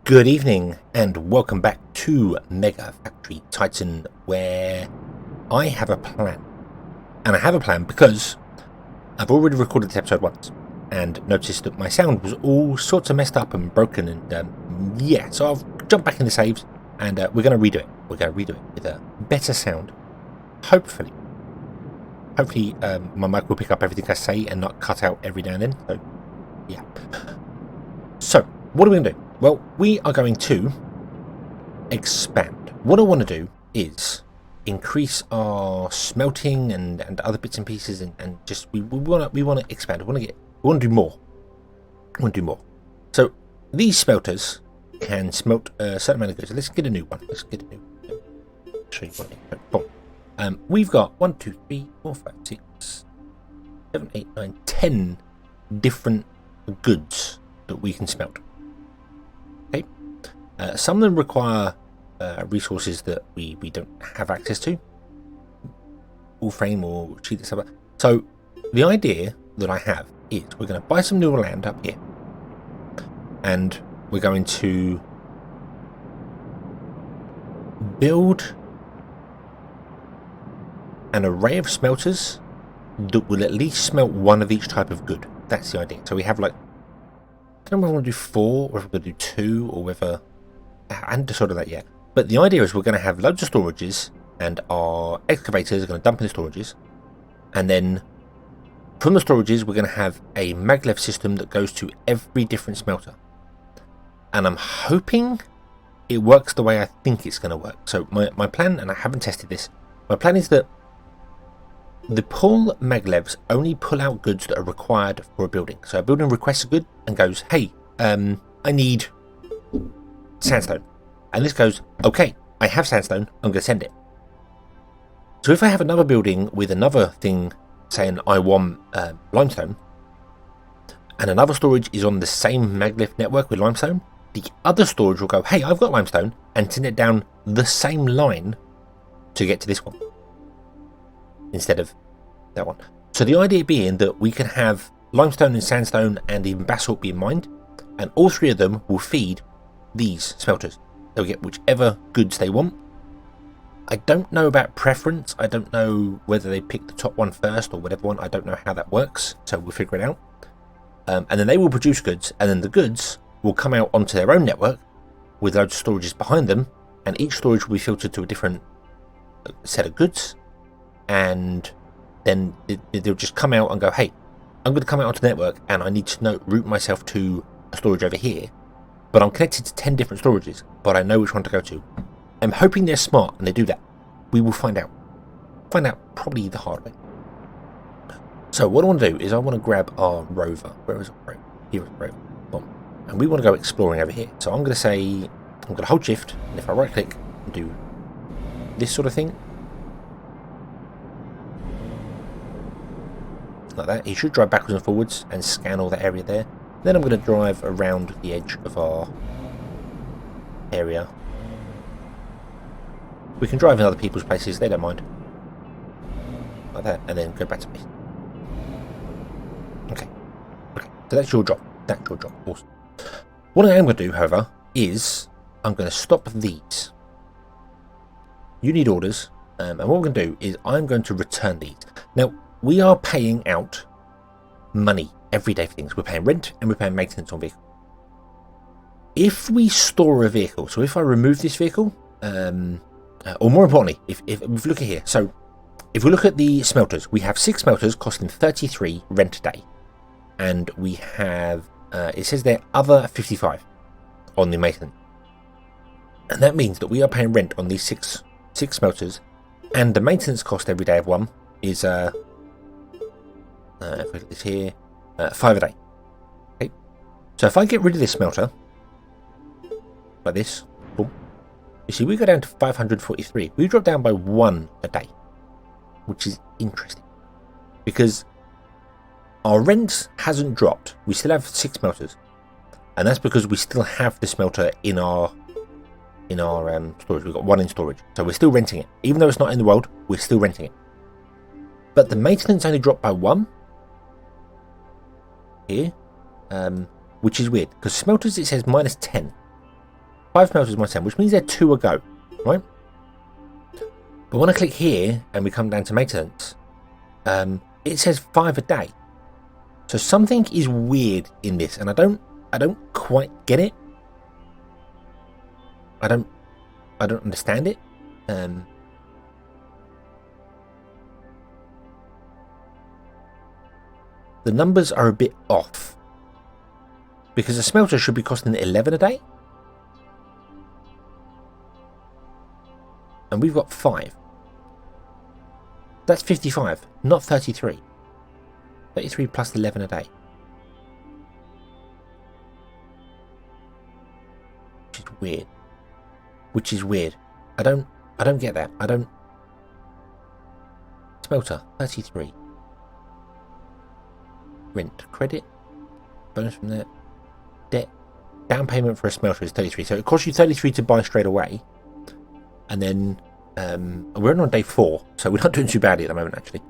Good evening and welcome back to MegaFactory Titan, where I have a plan. And I have a plan because I've already recorded this episode once and noticed that my sound was all sorts of messed up and broken, and yeah, so I've jumped back in the saves and we're going to redo it. We're going to redo it with a better sound. Hopefully my mic will pick up everything I say and not cut out every now and then. So yeah. So what are we going to do? Well, we are going to expand. What I want to do is increase our smelting and other bits and pieces, and just we want to expand. We want to do more. We want to do more. So these smelters can smelt a certain amount of goods. Let's get a new one. Let's get a new one. I'll show you what. We've got 1, 2, 3, 4, 5, 6, 7, 8, 9, 10 different goods that we can smelt. Okay. Some of them require resources that we don't have access to, all frame or cheat this up. So the idea that I have is we're going to buy some new land up here, and we're going to build an array of smelters that will at least smelt one of each type of good. That's the idea. So we have, like, I don't know if we want to do 4 or if we're going to do 2 or whether I haven't decided that yet. But the idea is we're going to have loads of storages, and our excavators are going to dump in the storages, and then from the storages we're going to have a maglev system that goes to every different smelter. And I'm hoping it works the way I think it's going to work. So my plan, and I haven't tested this, my plan is that the pull maglevs only pull out goods that are required for a building. So a building requests a good and goes, hey, I need sandstone. And this goes, okay, I have sandstone, I'm going to send it. So if I have another building with another thing saying I want limestone, and another storage is on the same maglev network with limestone, the other storage will go, hey, I've got limestone, and send it down the same line to get to this one, instead of that one. So the idea being that we can have limestone and sandstone and even basalt being mined, and all three of them will feed these smelters. They'll get whichever goods they want. I don't know about preference. I don't know whether they pick the top one first or whatever one. I don't know how that works, so we'll figure it out. And then they will produce goods, and then the goods will come out onto their own network with loads of storages behind them, and each storage will be filtered to a different set of goods, and then they'll just come out and go, hey, I'm going to come out onto the network and I need to route myself to a storage over here, but I'm connected to 10 different storages, but I know which one to go to. I'm hoping they're smart and they do that. We will find out. Find out probably the hard way. So what I want to do is I want to grab our rover. Where is our rover? Here is rover. Boom. And we want to go exploring over here. So I'm going to say, I'm going to hold shift, and if I right click and do this sort of thing, like that, he should drive backwards and forwards and scan all that area there. Then I'm going to drive around the edge of our area. We can drive in other people's places, they don't mind. Like that, and then go back to base. Okay. So that's your job. That's your job. Awesome. What I am going to do, however, is I'm going to stop these. You need orders, and what we're going to do is I'm going to return these. Now, we are paying out money every day for things. We're paying rent and we're paying maintenance on vehicles. If we store a vehicle, so if I remove this vehicle, or more importantly, if we look at here, so if we look at the smelters, we have 6 smelters costing 33 rent a day, and we have it says there other 55 on the maintenance, and that means that we are paying rent on these six smelters, and the maintenance cost every day of one is if we look at this here, 5 a day. Okay, so if I get rid of this smelter like this, boom, you see we go down to 543. We drop down by 1 a day, which is interesting because our rent hasn't dropped. We still have 6 smelters, and that's because we still have the smelter in our storage. We've got 1 in storage, so we're still renting it. Even though it's not in the world, we're still renting it. But the maintenance only dropped by 1 here, which is weird because smelters, it says -10. 5 smelters minus 10, which means they're 2 a go, right? But when I click here and we come down to maintenance, it says 5 a day. So something is weird in this, and I don't quite get it. I don't understand it. The numbers are a bit off, because a smelter should be costing 11 a day, and we've got 5. That's 55, not 33. 33 plus 11 a day, which is weird. I don't get that. Smelter 33. Rent, credit, bonus from that, debt, down payment for a smelter is 33. So it costs you 33 to buy straight away, and then we're on day 4, so we're not doing too badly at the moment actually.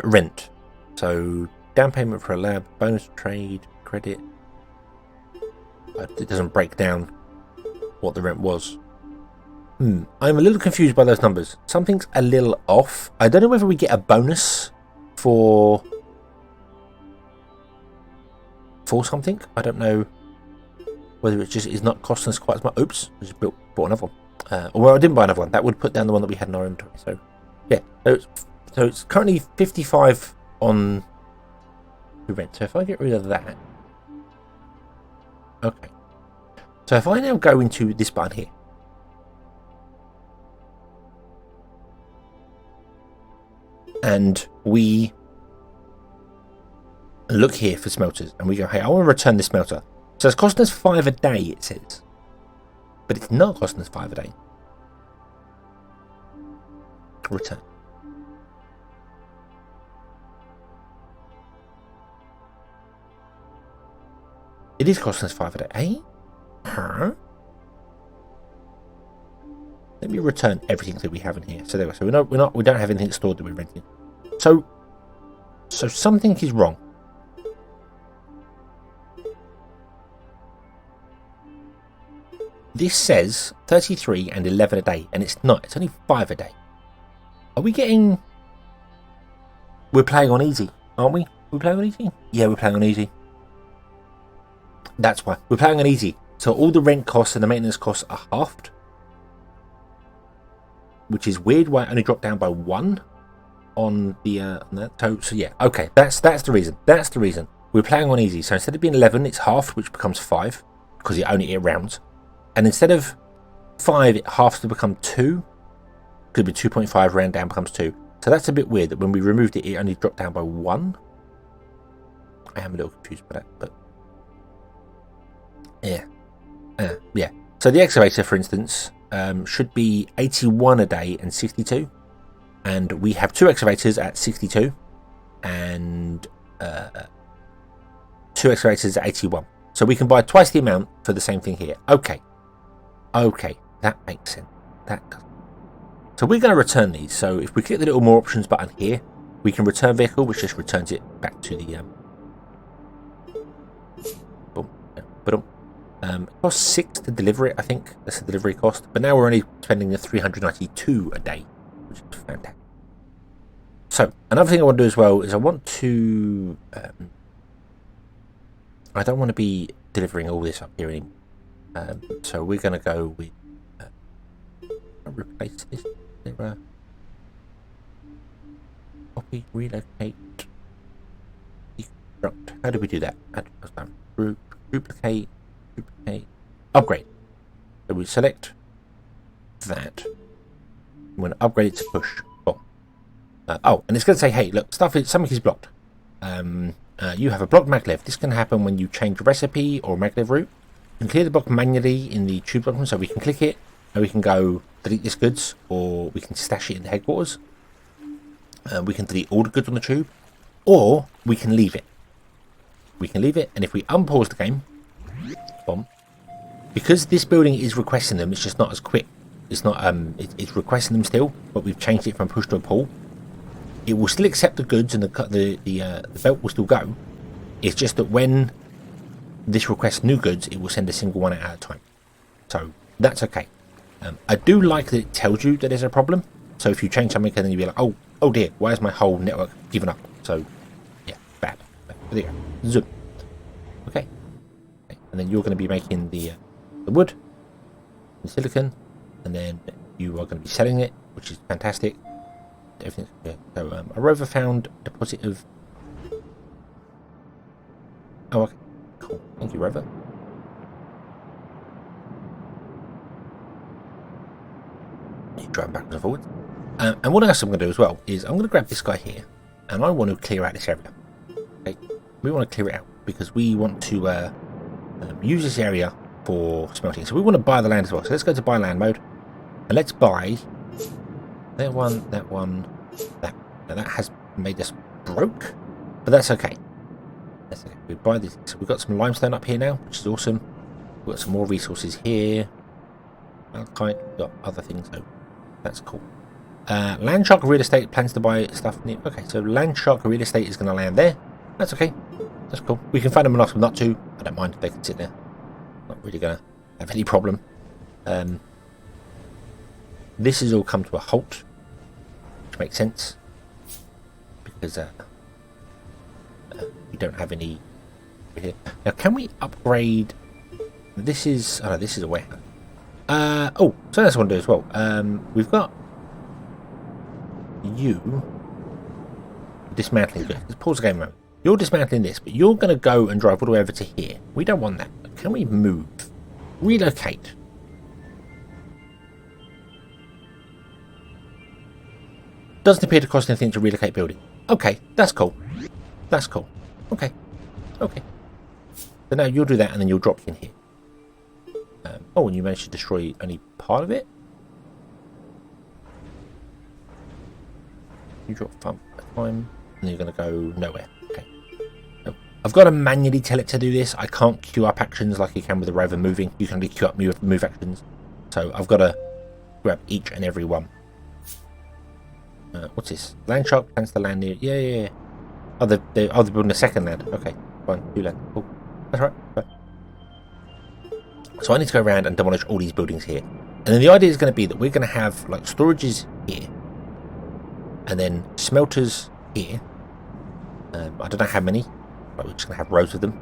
Rent, so down payment for a lab, bonus trade, credit. It doesn't break down what the rent was. I'm a little confused by those numbers. Something's a little off. I don't know whether we get a bonus for something. I don't know whether it just is not costing us quite as much. Oops, I just bought another one. Well, I didn't buy another one. That would put down the one that we had in our inventory. So yeah, so it's currently 55 on the rent. So if I get rid of that, okay. So if I now go into this button here, and we look here for smelters, and we go, hey, I want to return this smelter. So it's costing us 5 a day, it says. But it's not costing us 5 a day. Return. It is costing us 5 a day. Eh? Huh? Let me return everything that we have in here. So there we go. So we don't have anything stored that we're renting. So something is wrong. This says 33 and 11 a day, and it's not. It's only 5 a day. Are we getting... We're playing on easy, aren't we? We're playing on easy? Yeah, we're playing on easy. That's why. We're playing on easy. So all the rent costs and the maintenance costs are halved. Which is weird why it only dropped down by 1 on the on that. So yeah, okay. That's the reason. That's the reason. We're playing on easy. So instead of being 11, it's halved, which becomes 5. Because it rounds. And instead of 5, it halves to become 2. Could be 2.5 round down becomes 2. So that's a bit weird that when we removed it, it only dropped down by 1. I am a little confused by that, but yeah. Yeah. So the excavator, for instance, should be 81 a day and 62. And we have 2 excavators at 62 and 2 excavators at 81. So we can buy twice the amount for the same thing here. Okay. Okay, that makes sense. That does. So we're going to return these. So if we click the little more options button here, we can return vehicle, which just returns it back to the boom. It costs 6 to deliver it, I think. That's the delivery cost. But now we're only spending the 392 a day, which is fantastic. So another thing I want to do as well is I want to... I don't want to be delivering all this up here anymore. So we're going to go with... replace this. Copy, relocate, deconstruct. How do we do that? Group, duplicate, upgrade. So we select that. I'm going to upgrade it to push. Oh, and it's going to say, hey, look, something is blocked. You have a blocked maglev. This can happen when you change a recipe or maglev route. You can clear the block manually in the tube document, so we can click it and we can go delete this goods, or we can stash it in the headquarters. We can delete all the goods on the tube, or we can leave it. We can leave it, and if we unpause the game, boom, because this building is requesting them, it's just not as quick. It's not it's requesting them still, but we've changed it from push to a pull. It will still accept the goods, and the belt will still go. It's just that when this requests new goods, it will send a single one out at a time. So that's okay. I do like that it tells you that there's a problem. So if you change something and then you'll be like, oh dear, why is my whole network given up? So yeah, bad. But there you go. Zoom. Okay. And then you're going to be making the wood, the silicon, and then you are going to be selling it, which is fantastic. Everything's good. So a rover found a deposit of. Oh, okay. Cool. Thank you, rover. You drive backwards and forwards. And what else I'm going to do as well is I'm going to grab this guy here, and I want to clear out this area. Okay, we want to clear it out because we want to use this area for smelting. So we want to buy the land as well. So let's go to buy land mode, and let's buy that one, that. Now that has made us broke, but that's okay. That's okay. We buy this. So we've got some limestone up here now, which is awesome. We've got some more resources here. Malachite. We've got other things though. That's cool. Landshark Real Estate plans to buy stuff near. Okay, so Landshark Real Estate is going to land there. That's okay. That's cool. We can find them enough not to. I don't mind. They can sit there. Not really going to have any problem. This has all come to a halt, which makes sense because we don't have any here. Now, can we upgrade? This is a warehouse. So that's what I want to do as well. We've got you dismantling this. Let's pause the game a moment. You're dismantling this, but you're going to go and drive all the way over to here. We don't want that. Can we move? Relocate. Doesn't appear to cost anything to relocate building. Okay, that's cool. That's cool. Okay. Okay. So now you'll do that and then you'll drop in here. And you managed to destroy only part of it? You drop farm at a time, and you're going to go nowhere. Okay. So I've got to manually tell it to do this. I can't queue up actions like you can with the rover moving. You can only queue up move actions. So I've got to grab each and every one. What's this? Landshark plans to land near. Yeah. Oh, they're building a second land. Okay, fine. Do land. Cool. That's right. Fine. So I need to go around and demolish all these buildings here. And then the idea is going to be that we're going to have like storages here. And then smelters here. I don't know how many, but we're just going to have rows of them.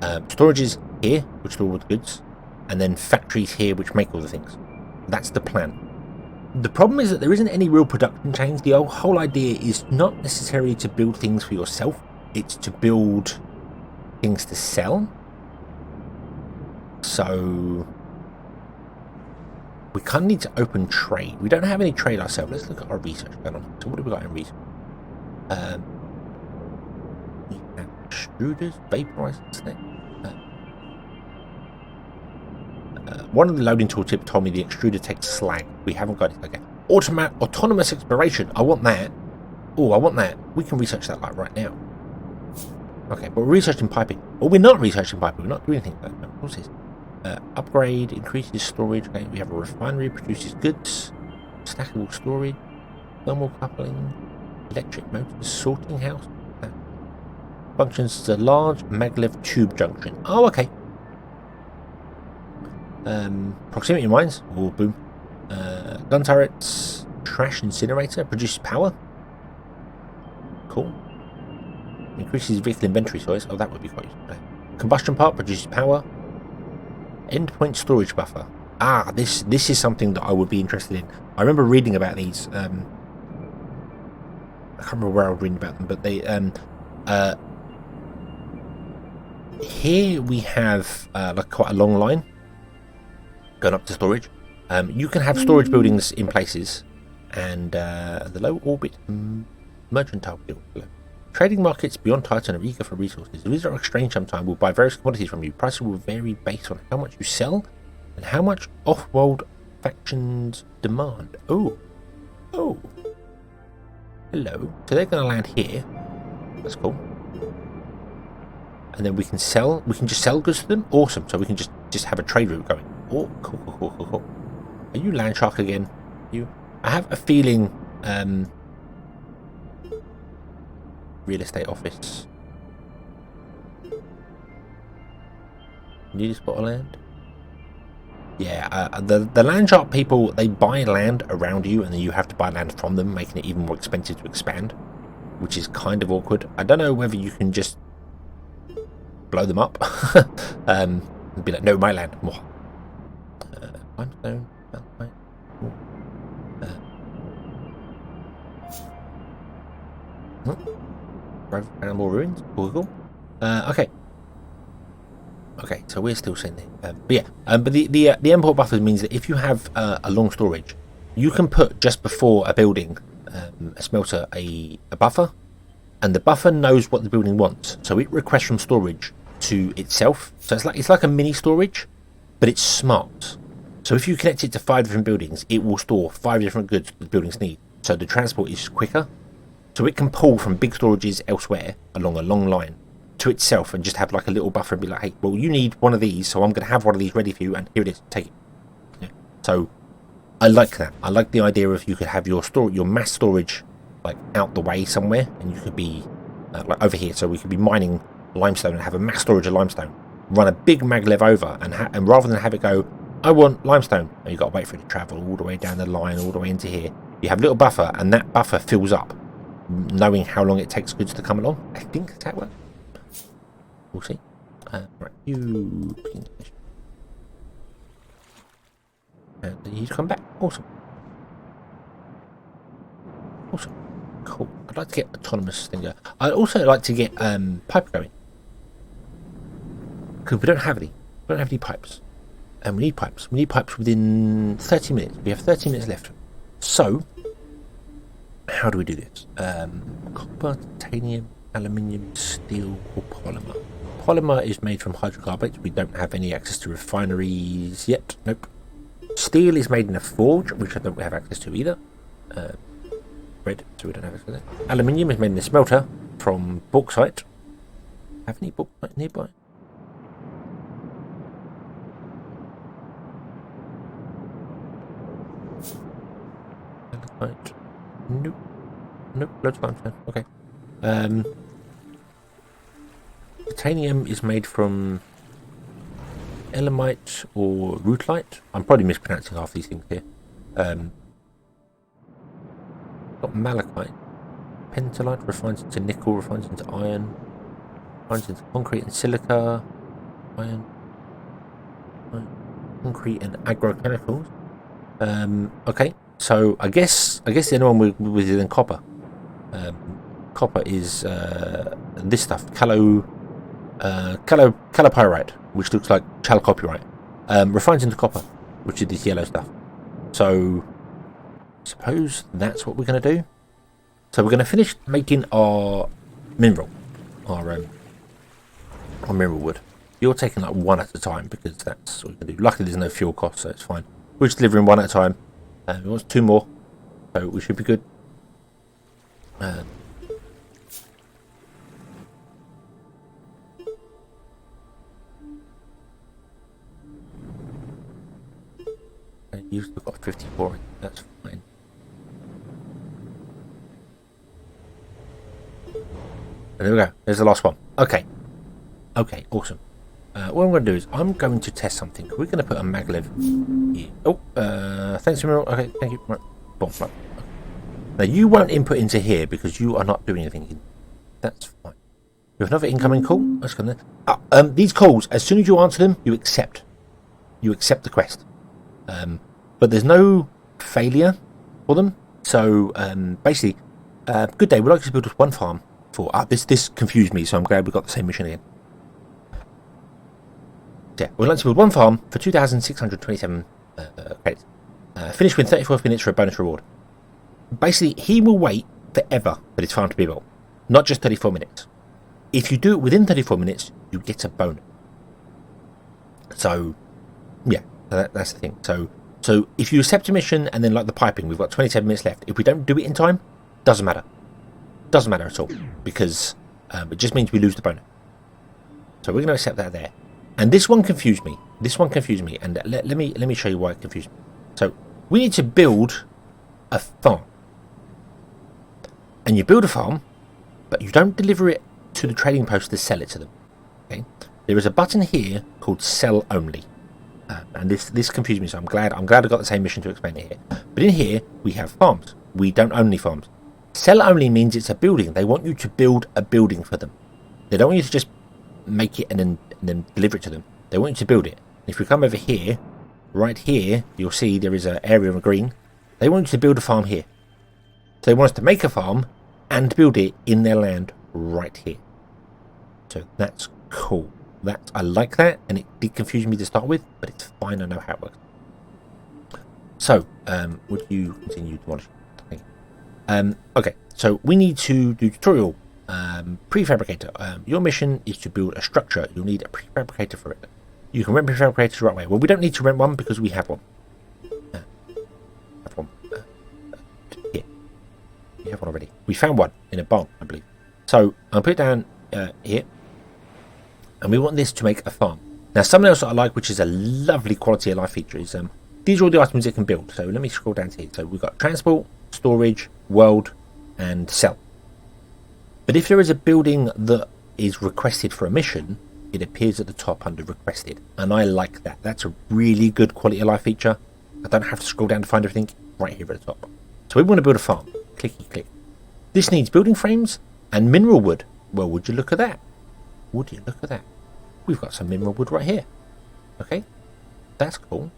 Storages here, which store all the goods. And then factories here, which make all the things. That's the plan. The problem is that there isn't any real production chains. The whole idea is not necessarily to build things for yourself. It's to build things to sell. So we kind of need to open trade. We don't have any trade ourselves. Let's look at our research going on. So what have we got in research? We have extruders, vaporizers. One of the loading tooltip told me the extruder takes slag. We haven't got it. Okay. Autonomous exploration. I want that. Oh, I want that. We can research that like right now. Okay, but we're researching piping. Well, we're not researching piping. We're not doing anything like that. What's this? Upgrade, increases storage. Okay, we have a refinery, produces goods, stackable storage, thermal coupling, electric motors, sorting house. Functions as a large Maglev tube junction. Oh, okay. Proximity mines. Oh, boom. Gun turrets, trash incinerator, produces power. Cool. Increases vehicle inventory size. Oh, that would be quite useful. Combustion part produces power. Endpoint storage buffer. This is something that I would be interested in. I remember reading about these. I can't remember where I was reading about them, but they here we have like quite a long line going up to storage. You can have storage buildings in places, and the low orbit mercantile guild. Trading markets beyond Titan are eager for resources. The Visitor Exchange sometime will buy various commodities from you. Prices will vary based on how much you sell and how much off-world factions demand. Oh. Hello. So they're going to land here. That's cool. And then we can sell. We can just sell goods to them. Awesome. So we can just have a trade route going. Oh, cool. Are you Landshark again? I have a feeling. Real estate office. Need a spot of land? Yeah, the land shark people, they buy land around you and then you have to buy land from them, making it even more expensive to expand, which is kind of awkward. I don't know whether you can just blow them up and be like, no, my land. Limestone, more ruins. Cool. Okay. Okay, so we're still sitting there. But yeah, but the import buffers means that if you have a long storage, you can put just before a building, a smelter, a buffer, and the buffer knows what the building wants. So it requests from storage to itself. So it's like a mini storage, but it's smart. So if you connect it to 5 different buildings, it will store 5 different goods the buildings need. So the transport is quicker. So it can pull from big storages elsewhere along a long line to itself and just have like a little buffer and be like, hey, well, you need one of these, so I'm going to have one of these ready for you, and here it is, take it. Yeah. So I like that. I like the idea of you could have your mass storage like out the way somewhere, and you could be like over here. So we could be mining limestone and have a mass storage of limestone, run a big maglev over, and rather than have it go, I want limestone, and you've got to wait for it to travel all the way down the line, all the way into here. You have a little buffer, and that buffer fills up, knowing how long it takes goods to come along. I think that's how it works. We'll see. Right, you and you come back. Awesome. Cool. I'd like to get autonomous thing going. I'd also like to get pipe going, because we don't have any. We don't have any pipes, and we need pipes. We need pipes within 30 minutes. We have 30 minutes left. So, how do we do this? Copper, titanium, aluminium, steel, or polymer? Polymer is made from hydrocarbonates. We don't have any access to refineries yet. Nope. Steel is made in a forge, which I don't have access to either. Red, so we don't have access to that. Aluminium is made in a smelter from bauxite. Have any bauxite nearby? Bauxite. Nope. Loads of limestone. Okay. Titanium is made from elamite or rutile. I'm probably mispronouncing half these things here. Got malachite. Pentallite refines into nickel, refines into iron, refines into concrete and silica, iron, concrete and agrochemicals. Okay, so I guess the only one with is then copper. Copper is this stuff, calopyrite, which looks like chalcopyrite, refines into copper, which is this yellow stuff. So, I suppose that's what we're going to do. So we're going to finish making our mineral, our mineral wood. You're taking like one at a time, because that's what we can do. Luckily, there's no fuel cost, so it's fine. We're just delivering one at a time. We want 2 more, so we should be good. You've got 54, that's fine. And there we go, there's the last one. Okay, awesome. What I'm going to do is I'm going to test something. We're going to put a maglev here. Oh, thanks, Emerald. Okay, thank you. Right. Boom, right. Now you won't input into here because you are not doing anything. That's fine. We have another incoming call. That's going to. These calls, as soon as you answer them, you accept. You accept the quest. But there's no failure for them. So basically, good day. We'd like to build us one farm for. This confused me, so I'm glad we got the same mission again. Yeah, we'd like to build one farm for 2,627 credits. Finish within 34 minutes for a bonus reward. Basically, he will wait forever for his farm to be built, not just 34 minutes. If you do it within 34 minutes, you get a bonus. So, yeah, that's the thing. So if you accept a mission and then like the piping, we've got 27 minutes left. If we don't do it in time, doesn't matter. Doesn't matter at all, because it just means we lose the bonus. So we're going to accept that there. And this one confused me. And let me show you why it confused me. So we need to build a farm. And you build a farm, but you don't deliver it to the trading post to sell it to them. Okay? there is a button here called sell only. And this confused me, so I'm glad I got the same mission to explain it here. But in here, we have farms. We don't own any farms. Sell only means it's a building. They want you to build a building for them. They don't want you to just make it and then deliver it to them. They want you to build it. If we come over here, right here, you'll see there is an area of green. They want you to build a farm here. So they want us to make a farm and build it in their land right here. So that's cool. I like that, and it did confuse me to start with, but it's fine. I know how it works. So, would you continue to watch? Okay, so we need to do tutorial. Prefabricator. Your mission is to build a structure. You'll need a prefabricator for it. You can rent prefabricators right away. Well, we don't need to rent one because we have one. Here. We have one already. We found one in a barn, I believe. So, I'll put it down here. And we want this to make a farm. Now, something else that I like, which is a lovely quality of life feature, is these are all the items it can build. So let me scroll down to here. So we've got transport, storage, world, and sell. But if there is a building that is requested for a mission, it appears at the top under requested. And I like that. That's a really good quality of life feature. I don't have to scroll down to find everything right here at the top. So we want to build a farm. Clicky click. This needs building frames and mineral wood. Well, would you look at that? Would you look at that? We've got some mineral wood right here. Okay, that's cool.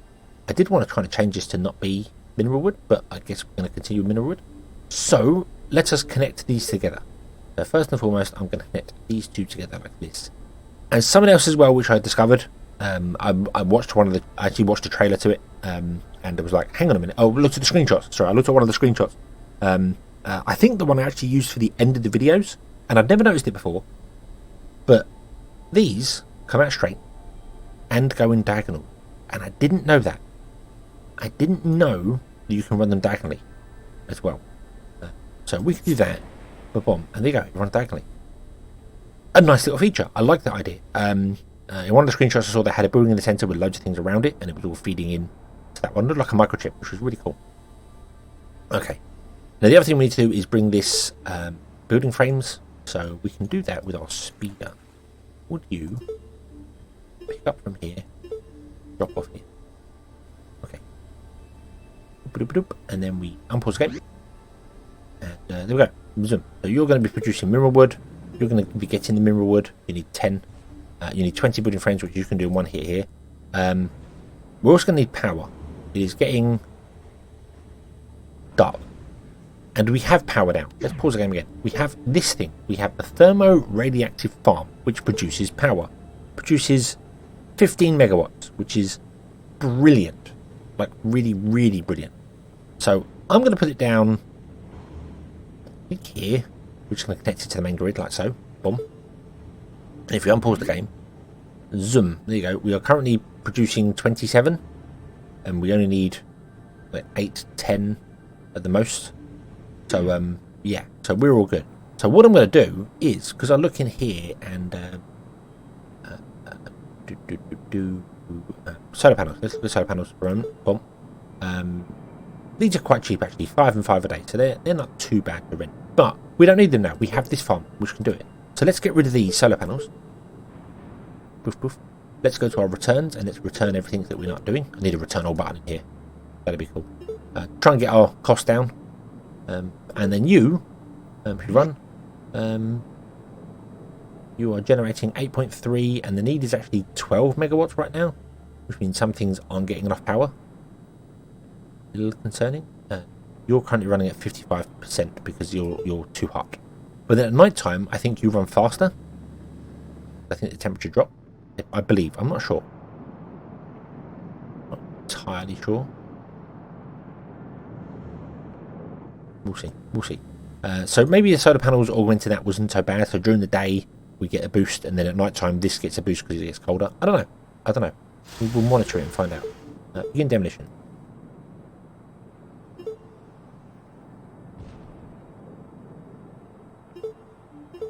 I did want to try to change this to not be mineral wood, but I guess we're going to continue with mineral wood. So let us connect these together. So first and foremost, I'm going to connect these two together like this. And something else as well, which I discovered. I watched I actually watched a trailer to it, and it was like, hang on a minute. Oh, look at the screenshots. Sorry, I looked at one of the screenshots. I think the one I actually used for the end of the videos, and I'd never noticed it before, but these come out straight and go in diagonal, and I didn't know that. I didn't know that you can run them diagonally as well. So we can do that. Boom, and there you go. You run diagonally. A nice little feature. I like that idea. In one of the screenshots I saw, they had a building in the center with loads of things around it, and it was all feeding in to that one. It looked like a microchip, which was really cool. Okay. Now the other thing we need to do is bring this building frames, so we can do that with our speeder. Would you pick up from here, drop off here? Okay. And then we unpause game. And there we go. Zoom. So you're going to be producing mineral wood. You're going to be getting the mineral wood. You need 10. You need 20 building frames, which you can do in one hit here. We're also going to need power. It is getting dark. And we have power now. Let's pause the game again. We have this thing. We have a thermo-radioactive farm, which produces power. Produces 15 megawatts, which is brilliant. Like, really, really brilliant. So, I'm going to put it down, I think here. We're just going to connect it to the main grid, like so. Boom. And if we unpause the game, zoom. There you go. We are currently producing 27. And we only need like 8, 10 at the most. So, yeah, so we're all good. So what I'm going to do is, because I look in here and solar panels. Let's look at solar panels for a moment. Boom. These are quite cheap actually, 5 and 5 a day, so they're not too bad to rent. But we don't need them now. We have this farm which can do it. So let's get rid of these solar panels. Poof poof. Let's go to our returns and let's return everything that we're not doing. I need a return all button in here. That'd be cool. Try and get our costs down. And then you, if you run, you are generating 8.3, and the need is actually 12 megawatts right now, which means some things aren't getting enough power. A little concerning. You're currently running at 55% because you're too hot. But then at night time, I think you run faster. I think the temperature dropped. I believe. I'm not sure. Not entirely sure. We'll see. We'll see. So maybe the solar panels augmenting that wasn't so bad. So during the day we get a boost, and then at night time this gets a boost because it gets colder. I don't know. I don't know. We'll monitor it and find out. Begin demolition.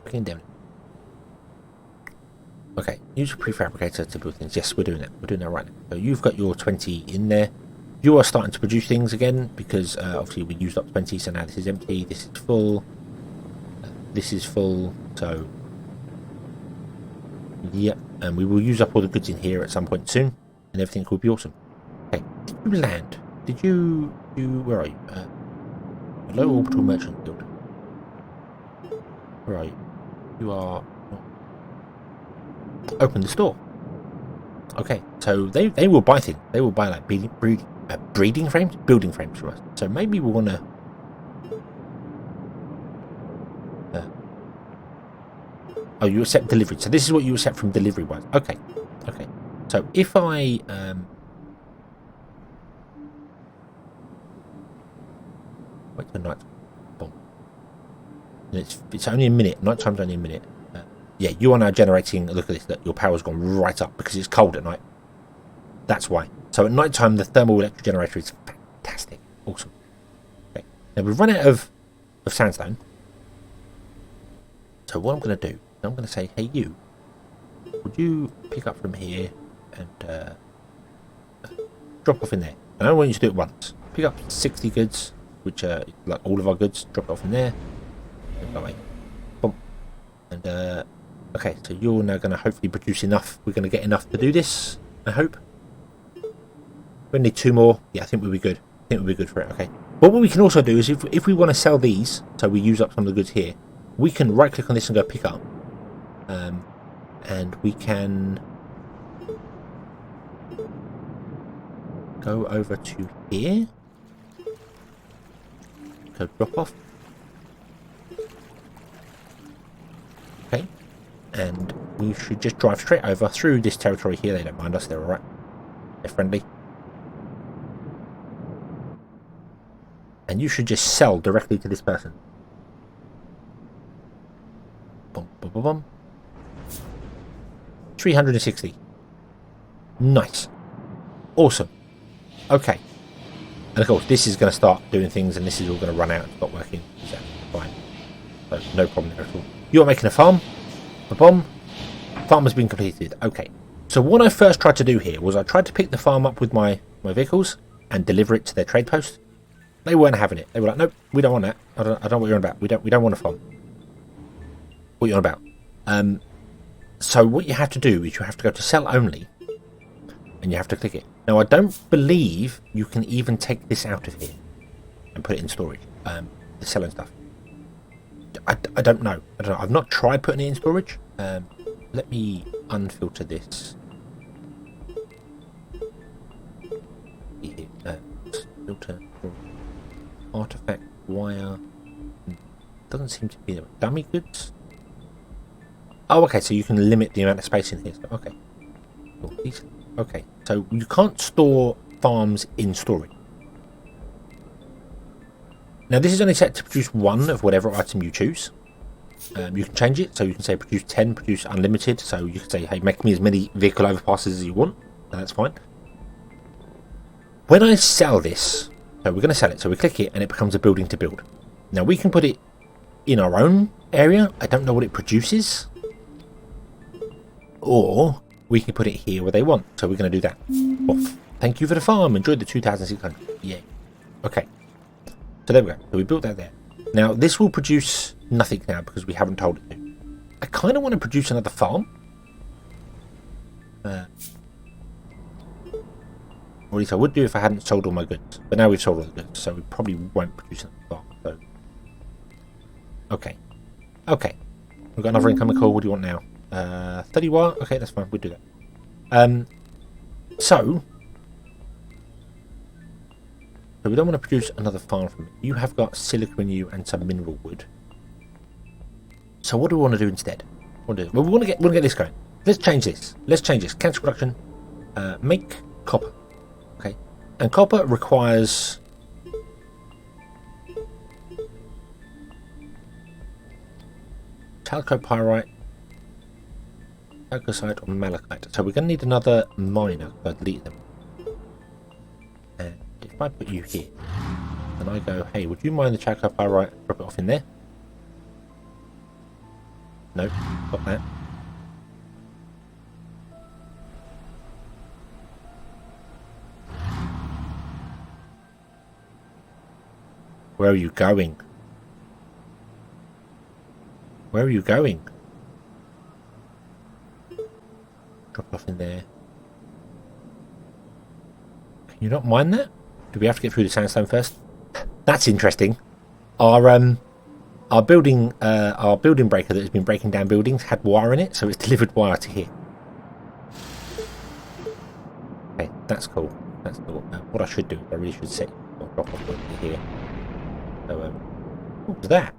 Begin demolition. Okay. Use a prefabricator to build things. Yes, we're doing that. We're doing that right now. So you've got your 20 in there. You are starting to produce things again because obviously we used up 20, so now this is empty, this is full, this is full, so yeah, And we will use up all the goods in here at some point soon, and everything will be awesome. Okay, did you land? Did you where are you? Low orbital merchant guild. Where are you? You are... Open the store. Okay, so they will buy things. They will buy like breeding frames? Building frames from us. So maybe we want to... oh, you accept delivery. So this is what you accept from delivery-wise. Okay, okay. So if I... wait till night. Boom. And it's only a minute. Night time's only a minute. Yeah, you are now generating... Look at this. Look, your power's gone right up because it's cold at night. That's why. So at night time, the thermal electric generator is fantastic. Awesome. Okay. Now we've run out of sandstone. So what I'm going to do, I'm going to say, hey, you. Would you pick up from here and drop off in there? And I don't want you to do it once. Pick up 60 goods, which are like all of our goods. Drop it off in there. And go away. Boom. And... okay, so you're now going to hopefully produce enough. We're going to get enough to do this, I hope. We need 2 more. Yeah, I think we'll be good. I think we'll be good for it. Okay. But what we can also do is if we want to sell these, so we use up some of the goods here, we can right click on this and go pick up. And we can go over to here. Go drop off. Okay. And we should just drive straight over through this territory here. They don't mind us, they're alright. They're friendly. And you should just sell directly to this person. Boom, boom, boom, boom. 360. Nice. Awesome. Okay. And of course, this is going to start doing things and this is all going to run out and stop working. So, fine. So, no problem there at all. You're making a farm. Boom. Farm has been completed. Okay. So what I first tried to do here was I tried to pick the farm up with my vehicles and deliver it to their trade post. They weren't having it. They were like, nope, we don't want that. I don't know what you're on about. We don't want a farm. What you're on about. So what you have to do is you have to go to sell only and you have to click it. Now I don't believe you can even take this out of here and put it in storage. The selling stuff. I don't know. I've not tried putting it in storage. Let me unfilter this. Filter artifact wire. Doesn't seem to be dummy goods. Oh, okay. So you can limit the amount of space in here. So, okay. Cool. Okay. So you can't store farms in storage. Now this is only set to produce 1 of whatever item you choose. You can change it, so you can say produce 10, produce unlimited. So you can say, hey, make me as many vehicle overpasses as you want. And that's fine. When I sell this, so we're going to sell it, so we click it and it becomes a building to build. Now we can put it in our own area. I don't know what it produces. Or we can put it here where they want. So we're going to do that. Off. Thank you for the farm. Enjoy the 2,600. Yeah. Okay. So there we go. So we built that there. Now this will produce nothing now because we haven't told it to. I kind of want to produce another farm. Or at least I would do if I hadn't sold all my goods. But now we've sold all the goods, so we probably won't produce another farm. So. Okay. Okay. We've got another incoming call. What do you want now? 30 watt? Okay, that's fine. We'll do that. So we don't want to produce another farm from it. You have got silica in you and some mineral wood. So what do we want to do instead? Well, we want to get this going. Let's change this. Cancel production. Make copper. Okay. And copper requires chalcopyrite, chalcocite, or malachite. So we're going to need another miner. So I'll delete them. And if I put you here, and I go, hey, would you mine the chalcopyrite? Drop it off in there. No, got that. Where are you going? Where are you going? off in there. Can you not mine that? Do we have to get through the sandstone first? That's interesting. Our building breaker that has been breaking down buildings had wire in it, so it's delivered wire to here. Okay, that's cool. That's cool. What I should do, I really should set or drop off here. So, what was that?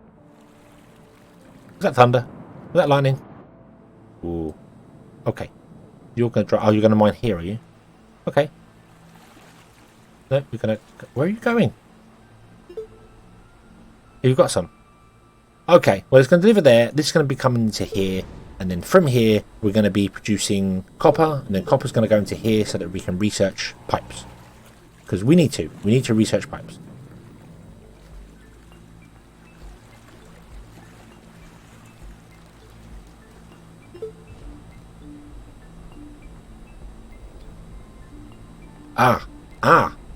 Was that thunder? Was that lightning? Ooh. Okay. You're gonna drop. Oh, you're gonna mine here, are you? Okay. No, you're gonna. Where are you going? You've got some. Okay. Well, it's gonna deliver there. This is gonna be coming into here, and then from here we're gonna be producing copper, and then copper's gonna go into here so that we can research pipes. Because we need to. We need to research pipes.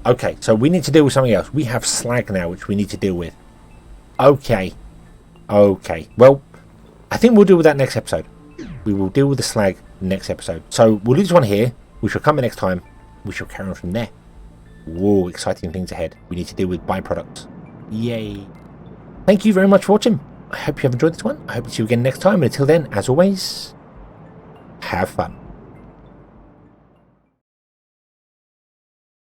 Okay, so we need to deal with something else. We have slag now, which we need to deal with. Okay. Well, I think we'll deal with that next episode. We will deal with the slag next episode. So we'll leave this one here. We shall come back next time. We shall carry on from there. Whoa, exciting things ahead. We need to deal with byproducts. Yay. Thank you very much for watching. I hope you have enjoyed this one. I hope to see you again next time. And until then, as always, have fun.